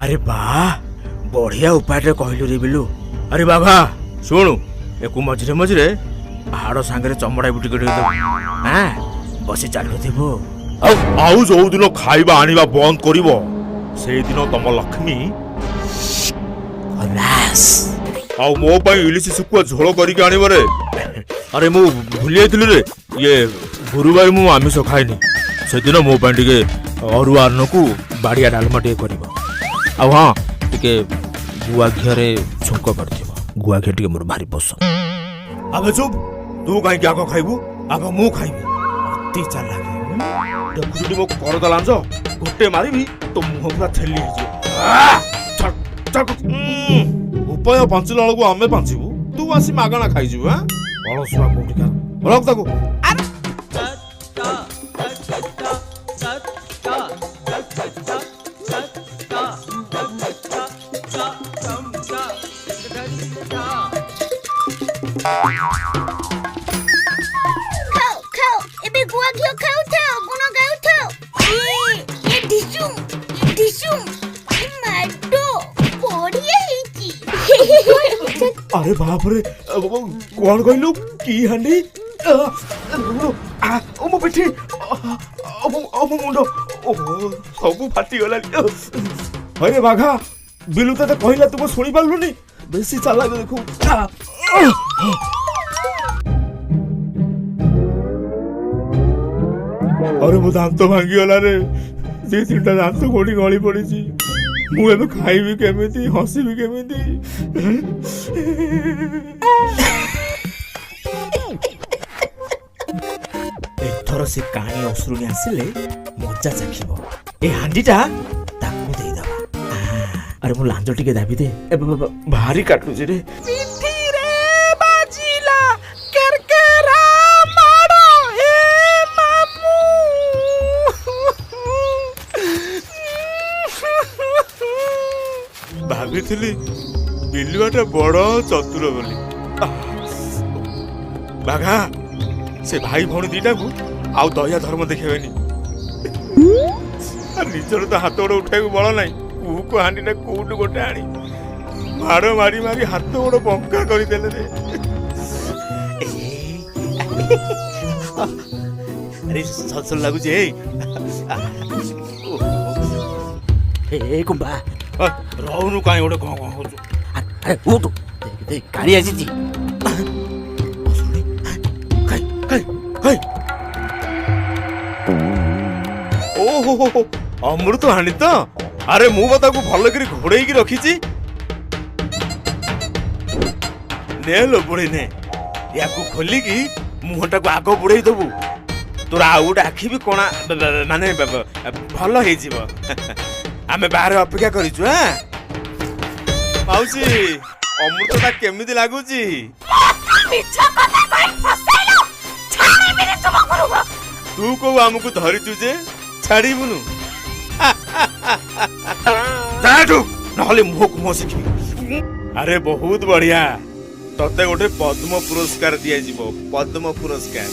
अरे वाह बढ़िया उपाय कहलु रे बिलु। अरे बाबा शुणु एकु मझिरे मझिरे हाड़ सांगे चमड़ा भी टिके हाँ बसी चलुथिबो। आउ जो दिन खाइबा आनिबा बंद करिवो से दिन तम लक्ष्मी आउ मो पाई इलिसी सुकुआ झोल करिके आनिबो रे। अरे मु भूली जाइथिलि रे ये गुरुवार मु आमिष खाइनी से दिन मो पाई टिके अरुआ अन्न को बाड़िया डालमा टिके करिवो। आ हां टिके गुआ घिरे छुंक करथिबो। गुआ घि टिके मोर भारी पसंद। अबे चुप तू काई क्या खाइबू आग मु खाइबी अति चालाक देखुछुटी मो कर दलांज गोटे मारिबी तो मुह पूरा थेली उपाय पंचिला बेलू आमे पंचिबू तू आसी मागणा खाइजु। हां अलसुआ कोटिका रख ताको। अरे बाप रे कौन कहलु की हांडी मो पिठी मो मुंड सब फाटी गला। अरे बाघा बिलु तो कहला तुम सुनी पालुनी बेसी चालाक देखु। अरे मो दांत भांगी गला रे जे तीनटा दांत कोडी गली पड़ी मु एबे खाइबी केमिति हसीबी केमिति। एथर से कहानी असुरुनी आसिले मजा चाखिबो ए हांडीटा ताकू देई दबा। अरे मु लांजो टिके दाबी दे ए भारी काटू जे रे पिठी रे बाजीला करकरा मारो ए मामू। भाभी बिलुआटा बड़ चतुर बोली बाघा से भाई भौणी दीटा को आउ दया धर्म देखेबेनी निजर तो हाथ गोड़ उठाई बल ना को हांडी ना कोटू गोटे आनी माड़ मारी मारी हाथ गोड़ बंका करदेले रे। अरे ससल लागु जे ए कुंबा रहनु काई गोटे कौन कौन होचु। अरे उठ देख गाड़ी आसी जी ओहो अमृत हाणी तो अरे मु बताकू भल करी घोड़े की रखीची ने लो बुढ़ी ने याकू खोली की मुहटा को आग बुड़े दबु तोर आउ गोटे आखि भी कोना माने भल हो जीव आमे बाहर अपेक्षा करिछु। हां माउसी अमृतटा केमिति लागुची मिछा कथा कहि फसैलो छाड़ी मेरे तुम करूबा तू को हमकु धरिछु जे छाड़ीबुनु जाटू नहले मुह को मोसिखी। अरे बहुत बढ़िया तते गोटे पद्म पुरस्कार दिया जीवो पद्म पुरस्कार।